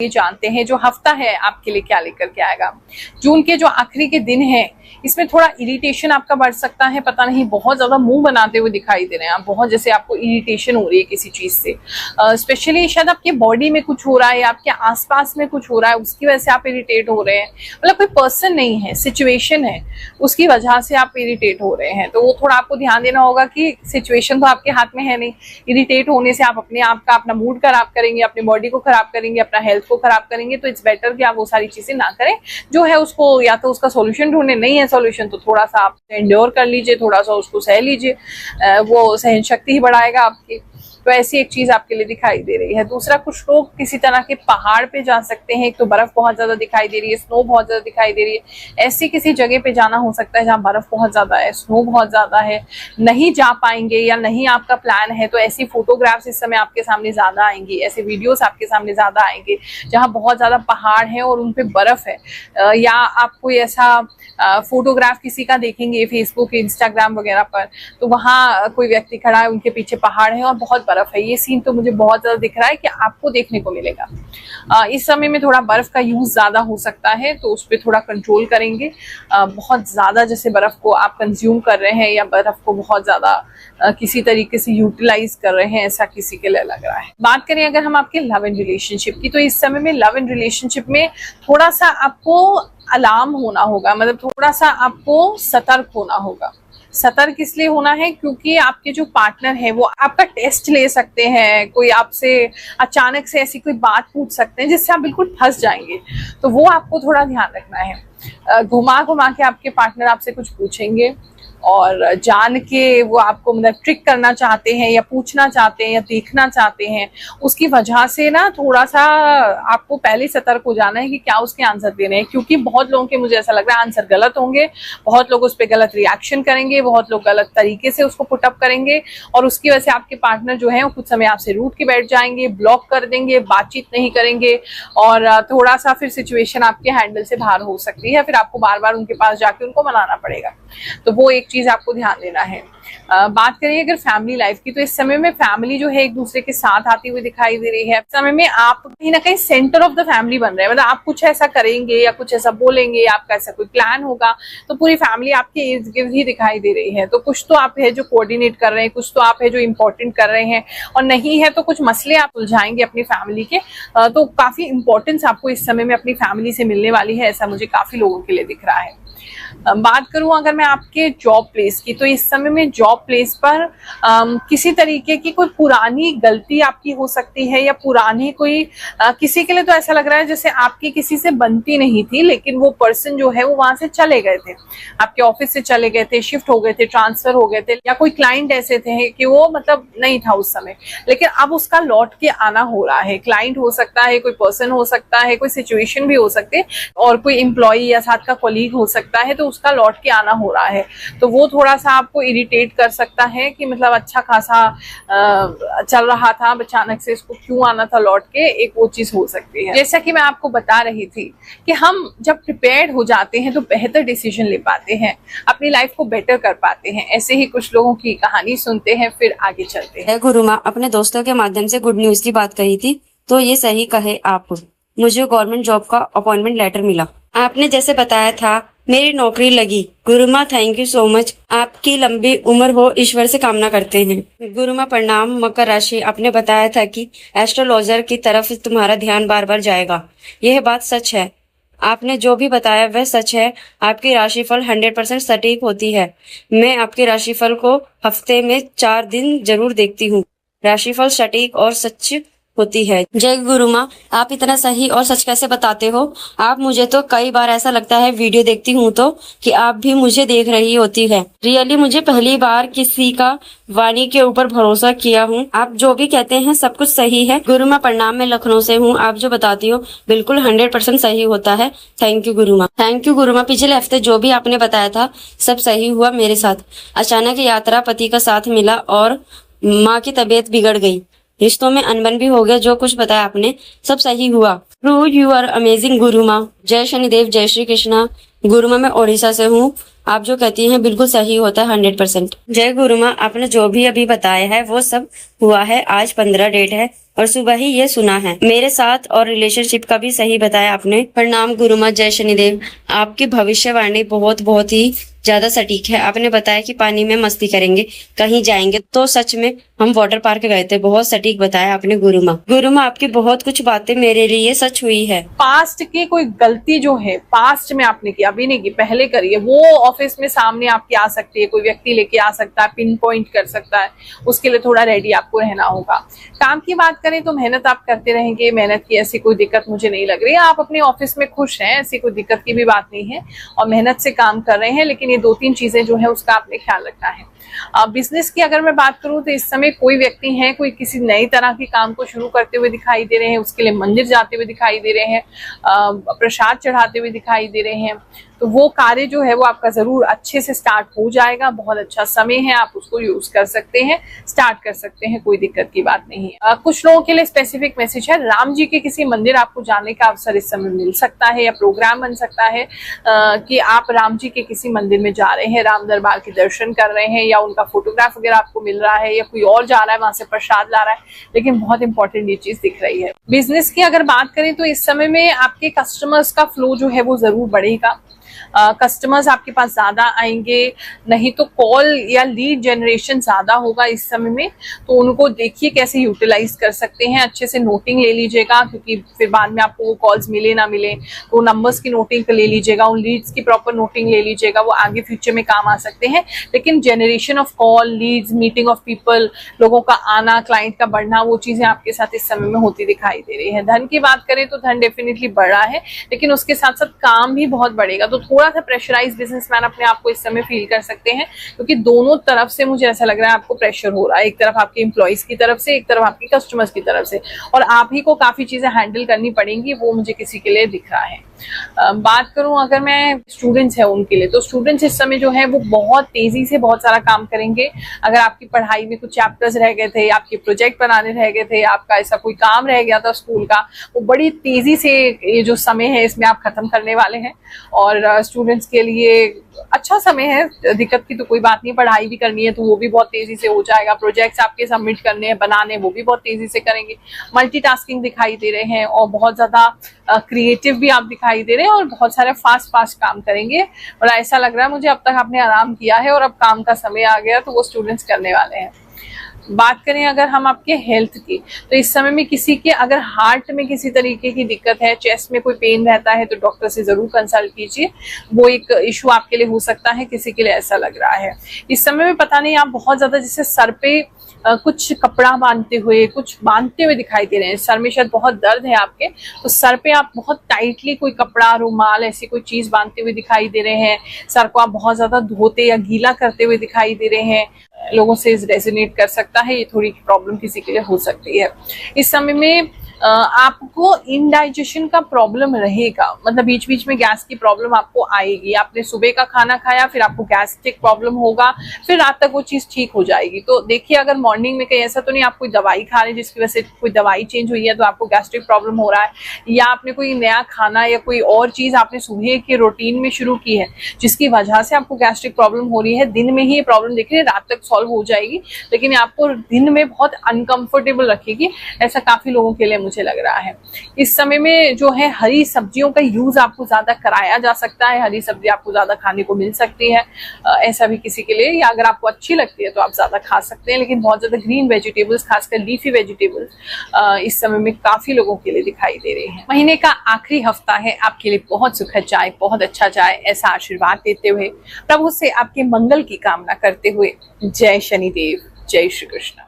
जानते हैं जो हफ्ता है आपके लिए क्या लेकर के आएगा। जून के जो आखिरी के दिन है इसमें थोड़ा इरिटेशन आपका बढ़ सकता है, पता नहीं बहुत ज्यादा मुंह बनाते हुए दिखाई दे रहे हैं आप, बहुत जैसे आपको इरिटेशन हो रही है किसी चीज से, स्पेशली शायद आपके बॉडी में कुछ हो रहा है, आपके आसपास में कुछ हो रहा है, उसकी वजह से आप इरिटेट हो रहे हैं। मतलब कोई पर्सन नहीं है, सिचुएशन है, उसकी वजह से आप इरिटेट हो रहे हैं। तो वो थोड़ा आपको ध्यान देना होगा कि सिचुएशन तो आपके हाथ में है नहीं, इरिटेट होने से आप अपने आप का अपना मूड खराब करेंगे, अपनी बॉडी को खराब करेंगे, अपना हेल्थ को खराब करेंगे। तो इट्स बेटर कि आप वो सारी चीजें ना करें। जो है उसको या तो उसका सॉल्यूशन ढूंढे, नहीं है सॉल्यूशन तो थोड़ा सा आप एंड्योर कर लीजिए, थोड़ा सा उसको सह लीजिए, वो सहन शक्ति ही बढ़ाएगा आपकी। तो ऐसी एक चीज आपके लिए दिखाई दे रही है। दूसरा, कुछ लोग किसी तरह के पहाड़ पे जा सकते हैं। एक तो बर्फ बहुत ज्यादा दिखाई दे रही है, स्नो बहुत ज्यादा दिखाई दे रही है। ऐसी किसी जगह पे जाना हो सकता है जहाँ बर्फ बहुत ज्यादा है, स्नो बहुत ज्यादा है, नहीं जा पाएंगे या नहीं आपका प्लान है, तो ऐसी फोटोग्राफ्स इस समय आपके सामने ज्यादा आएंगी, ऐसे वीडियोस आपके सामने ज्यादा आएंगे जहाँ बहुत ज्यादा पहाड़ है और उनपे बर्फ है। या आप कोई ऐसा फोटोग्राफ किसी का देखेंगे फेसबुक, इंस्टाग्राम वगैरह पर, तो वहाँ कोई व्यक्ति खड़ा है, उनके पीछे पहाड़ है और बहुत बर्फ है। ये सीन तो मुझे बहुत ज्यादा दिख रहा है कि आपको देखने को मिलेगा। इस समय में थोड़ा बर्फ का यूज ज्यादा हो सकता है, तो उस पर थोड़ा कंट्रोल करेंगे। बहुत ज्यादा जैसे बर्फ को आप कंज्यूम कर रहे हैं या बर्फ को बहुत ज्यादा किसी तरीके से यूटिलाइज कर रहे हैं, ऐसा किसी के लिए लग रहा है। बात करें अगर हम आपके लव एंड रिलेशनशिप की, तो इस समय में लव एंड रिलेशनशिप में थोड़ा सा आपको अलार्म होना होगा, मतलब थोड़ा सा आपको सतर्क होना होगा। सतर्क इसलिए होना है क्योंकि आपके जो पार्टनर है वो आपका टेस्ट ले सकते हैं, कोई आपसे अचानक से ऐसी कोई बात पूछ सकते हैं जिससे आप बिल्कुल फंस जाएंगे। तो वो आपको थोड़ा ध्यान रखना है। घुमा घुमा के आपके पार्टनर आपसे कुछ पूछेंगे और जान के वो आपको मतलब ट्रिक करना चाहते हैं या पूछना चाहते हैं या देखना चाहते हैं। उसकी वजह से ना थोड़ा सा आपको पहले सतर्क हो जाना है कि क्या उसके आंसर देने हैं, क्योंकि बहुत लोगों के मुझे ऐसा लग रहा है आंसर गलत होंगे, बहुत लोग उस पर गलत रिएक्शन करेंगे, बहुत लोग गलत तरीके से उसको पुटअप करेंगे और उसकी वजह से आपके पार्टनर जो है वो कुछ समय आपसे रूठ के बैठ जाएंगे, ब्लॉक कर देंगे, बातचीत नहीं करेंगे और थोड़ा सा फिर सिचुएशन आपके हैंडल से बाहर हो सकती है। फिर आपको बार बार उनके पास जाके उनको मनाना पड़ेगा। तो वो एक चीज आपको ध्यान देना है। बात करें अगर फैमिली लाइफ की, तो इस समय में फैमिली जो है एक दूसरे के साथ आती हुई दिखाई दे रही है। इस समय में आप कहीं ना कहीं सेंटर ऑफ द फैमिली बन रहे हैं, मतलब आप कुछ ऐसा करेंगे या कुछ ऐसा बोलेंगे, आपका ऐसा कोई प्लान होगा तो पूरी फैमिली आपके इर्द गिर्द ही दिखाई दे रही है। तो कुछ तो आप है जो कोऑर्डिनेट कर रहे हैं, कुछ तो आप है जो इंपॉर्टेंट कर रहे हैं, और नहीं है तो कुछ मसले आप सुलझाएंगे अपनी फैमिली के। तो काफी इंपॉर्टेंस आपको इस समय में अपनी फैमिली से मिलने वाली है, ऐसा मुझे काफी लोगों के लिए दिख रहा है। बात करूं अगर मैं आपके जॉब प्लेस की, तो इस समय में जॉब प्लेस पर किसी तरीके की कोई पुरानी गलती आपकी हो सकती है या पुरानी कोई किसी के लिए तो ऐसा लग रहा है जैसे आपकी किसी से बनती नहीं थी, लेकिन वो पर्सन जो है वो वहां से चले गए थे, आपके ऑफिस से चले गए थे, शिफ्ट हो गए थे, ट्रांसफर हो गए थे, या कोई क्लाइंट ऐसे थे कि वो मतलब नहीं था उस समय, लेकिन अब उसका लौट के आना हो रहा है। क्लाइंट हो सकता है, कोई पर्सन हो सकता है, कोई सिचुएशन भी हो सकती है, और कोई एम्प्लॉई या साथ का कोलीग हो सकता है, तो उसका लौट के आना हो रहा है। तो वो थोड़ा सा आपको इरिटेट कर सकता है कि मतलब अच्छा खासा चल रहा था, अचानक से इसको क्यों आना था लौट के, एक वो चीज हो सकती है। जैसा कि मैं आपको बता रही थी कि हम जब प्रिपेयर्ड हो जाते हैं तो बेहतर डिसीजन ले पाते हैं, अपनी लाइफ को बेटर कर पाते हैं। ऐसे ही कुछ लोगों की कहानी सुनते हैं, फिर आगे चलते हैं। गुरु माँ अपने दोस्तों के माध्यम से गुड न्यूज की बात कही थी, तो ये सही कहे आप। मुझे गवर्नमेंट जॉब का अपॉइंटमेंट लेटर मिला। आपने जैसे बताया था मेरी नौकरी लगी। गुरु माँ थैंक यू सो मच। आपकी लंबी उम्र हो ईश्वर से कामना करते हैं। गुरु माँ प्रणाम। मकर राशि, आपने बताया था कि एस्ट्रोलॉजर की तरफ तुम्हारा ध्यान बार बार जाएगा, यह बात सच है। आपने जो भी बताया वह सच है। आपकी राशिफल 100% सटीक होती है। मैं आपके राशिफल को हफ्ते में 4 दिन जरूर देखती हूँ। राशिफल सटीक और सच होती है। जय गुरु माँ, आप इतना सही और सच कैसे बताते हो आप? मुझे तो कई बार ऐसा लगता है वीडियो देखती हूँ तो कि आप भी मुझे देख रही होती है। रियली मुझे पहली बार किसी का वाणी के ऊपर भरोसा किया हूँ। आप जो भी कहते हैं सब कुछ सही है। गुरु माँ प्रणाम, मैं लखनऊ से हूँ। आप जो बताती हो बिल्कुल 100% सही होता है। थैंक यू गुरु माँ। थैंक यू गुरु माँ। पिछले हफ्ते जो भी आपने बताया था सब सही हुआ मेरे साथ। अचानक यात्रा, पति का साथ मिला और माँ की तबीयत बिगड़ गई। रिश्तों में अनबन भी हो गया। जो कुछ बताया आपने सब सही हुआ। ट्रू, यू आर अमेजिंग गुरु माँ। जय शनिदेव, जय श्री कृष्णा। गुरुमा मैं ओडिशा से हूँ। आप जो कहती हैं बिल्कुल सही होता है 100%। जय गुरुमा, आपने जो भी अभी बताया है वो सब हुआ है। आज 15 डेट है और सुबह ही ये सुना है मेरे साथ, और रिलेशनशिप का भी सही बताया आपने। प्रणाम गुरुमा, जय शनिदेव। आपकी भविष्यवाणी बहुत बहुत ही ज्यादा सटीक है। आपने बताया कि पानी में मस्ती करेंगे, कहीं जाएंगे, तो सच में हम वाटर पार्क गए थे। बहुत सटीक बताया आपने गुरुमा। गुरुमा, आपकी बहुत कुछ बातें मेरे लिए सच हुई है। पास्ट की कोई गलती जो है पास्ट में आपने की, अभी नहीं की, पहले करिए, वो ऑफिस में सामने आपकी आ सकती है, कोई व्यक्ति लेके आ सकता है, पिन पॉइंट कर सकता है। उसके लिए थोड़ा रेडी आपको रहना होगा। काम की बात करें तो मेहनत आप करते रहेंगे, मेहनत की ऐसी कोई दिक्कत मुझे नहीं लग रही है। आप अपने ऑफिस में खुश हैं, ऐसी कोई दिक्कत की भी बात नहीं है और मेहनत से काम कर रहे हैं, लेकिन ये 2-3 चीजें जो है उसका आपने ख्याल रखना है। बिजनेस की अगर मैं बात करूं तो इस समय कोई व्यक्ति है, कोई किसी नई तरह के काम को शुरू करते हुए दिखाई दे रहे हैं, उसके लिए मंदिर जाते हुए दिखाई दे रहे हैं, प्रसाद चढ़ाते हुए दिखाई दे रहे हैं। तो वो कार्य जो है वो आपका जरूर अच्छे से स्टार्ट हो जाएगा। बहुत अच्छा समय है, आप उसको यूज कर सकते हैं, स्टार्ट कर सकते हैं, कोई दिक्कत की बात नहीं है। कुछ लोगों के लिए स्पेसिफिक मैसेज है, राम जी के किसी मंदिर आपको जाने का अवसर इस समय मिल सकता है या प्रोग्राम बन सकता है कि आप राम जी के किसी मंदिर में जा रहे हैं, राम दरबार के दर्शन कर रहे हैं, या उनका फोटोग्राफ वगैरह आपको मिल रहा है, या कोई और जा रहा है वहां से प्रसाद ला रहा है। लेकिन बहुत इंपॉर्टेंट ये चीज दिख रही है। बिजनेस की अगर बात करें तो इस समय में आपके कस्टमर्स का फ्लो जो है वो जरूर बढ़ेगा। कस्टमर्स आपके पास ज्यादा आएंगे, नहीं तो कॉल या लीड जनरेशन ज्यादा होगा इस समय में। तो उनको देखिए कैसे यूटिलाइज कर सकते हैं, अच्छे से नोटिंग ले लीजिएगा, क्योंकि फिर बाद में आपको वो कॉल्स मिले ना मिले तो नंबर्स की नोटिंग ले लीजिएगा, उन लीड्स की प्रॉपर नोटिंग ले लीजिएगा, वो आगे फ्यूचर में काम आ सकते हैं। लेकिन generation of call, leads, meeting of people, लोगों का आना, क्लाइंट का बढ़ना, वो चीजें आपके साथ इस समय में होती दिखाई दे रही है। धन की बात करें तो धन डेफिनेटली बढ़ा है, लेकिन उसके साथ साथ काम भी बहुत बढ़ेगा। तो थोड़ा सा प्रेशराइज बिजनेसमैन अपने आप को इस समय फील कर सकते हैं, क्योंकि दोनों तरफ से मुझे ऐसा लग रहा है आपको प्रेशर हो रहा है। एक तरफ आपके एम्प्लॉइज की तरफ से, एक तरफ आपके कस्टमर्स की तरफ से, और आप ही को काफी चीजें हैंडल करनी पड़ेंगी, वो मुझे किसी के लिए दिख रहा है। बात करूं अगर मैं स्टूडेंट्स है उनके लिए, तो स्टूडेंट्स इस समय जो है वो बहुत तेजी से बहुत सारा काम करेंगे। अगर आपकी पढ़ाई में कुछ चैप्टर्स रह गए थे, आपके प्रोजेक्ट बनाने रह गए थे, आपका ऐसा कोई काम रह गया था स्कूल का, वो बड़ी तेजी से ये जो समय है इसमें आप खत्म करने वाले हैं। और स्टूडेंट्स के लिए अच्छा समय है, दिक्कत की तो कोई बात नहीं। पढ़ाई भी करनी है तो वो भी बहुत तेजी से हो जाएगा। प्रोजेक्ट्स आपके सबमिट करने हैं, बनाने, वो भी बहुत तेजी से करेंगे। मल्टीटास्किंग दिखाई दे रहे हैं और बहुत ज्यादा क्रिएटिव भी आप दिखाई दे रहे हैं, और बहुत सारे फास्ट काम करेंगे। और ऐसा लग रहा है मुझे अब तक आपने आराम किया है और अब काम का समय आ गया, तो वो स्टूडेंट्स करने वाले हैं। बात करें अगर हम आपके हेल्थ की, तो इस समय में किसी के अगर हार्ट में किसी तरीके की दिक्कत है, चेस्ट में कोई पेन रहता है, तो डॉक्टर से जरूर कंसल्ट कीजिए। वो एक इशू आपके लिए हो सकता है, किसी के लिए ऐसा लग रहा है। इस समय में पता नहीं आप बहुत ज्यादा जैसे सर पे कुछ कपड़ा बांधते हुए, कुछ बांधते हुए दिखाई दे रहे हैं। सर में शायद बहुत दर्द है आपके, तो सर पे आप बहुत टाइटली कोई कपड़ा, रुमाल, ऐसी कोई चीज बांधते हुए दिखाई दे रहे हैं। सर को आप बहुत ज्यादा धोते या गीला करते हुए दिखाई दे रहे हैं। लोगों से रेजोनेट कर सकता है, ये थोड़ी प्रॉब्लम किसी के लिए हो सकती है। इस समय में आपको इनडाइजेशन का प्रॉब्लम रहेगा, मतलब बीच बीच में गैस की प्रॉब्लम आपको आएगी। आपने सुबह का खाना खाया, फिर आपको गैस्ट्रिक प्रॉब्लम होगा, फिर रात तक वो चीज ठीक हो जाएगी। तो देखिए, अगर मॉर्निंग में कहीं ऐसा तो नहीं आप कोई दवाई खा रहे हैं जिसकी वजह से कोई दवाई चेंज हुई है तो आपको गैस्ट्रिक प्रॉब्लम हो रहा है, या आपने कोई नया खाना या कोई और चीज आपने सुबह के रूटीन में शुरू की है जिसकी वजह से आपको गैस्ट्रिक प्रॉब्लम हो रही है। दिन में ही ये प्रॉब्लम देख रही है, रात तक सॉल्व हो जाएगी, लेकिन आपको दिन में बहुत अनकंफर्टेबल रखेगी। ऐसा काफी लोगों के लिए मुझे लग रहा है। इस समय में जो है हरी सब्जियों का यूज आपको ज्यादा कराया जा सकता है, हरी सब्जी आपको ज्यादा खाने को मिल सकती है। ऐसा भी किसी के लिए, या अगर आपको अच्छी लगती है तो आप ज्यादा खा सकते हैं, लेकिन बहुत ज्यादा ग्रीन वेजिटेबल्स, खासकर लीफी वेजिटेबल्स इस समय में काफी लोगों के लिए दिखाई दे रहे हैं। महीने का आखिरी हफ्ता है, आपके लिए बहुत सुखद जाए, बहुत अच्छा जाए, ऐसा आशीर्वाद देते हुए, प्रभु से आपके मंगल की कामना करते हुए, जय शनिदेव, जय श्री कृष्ण।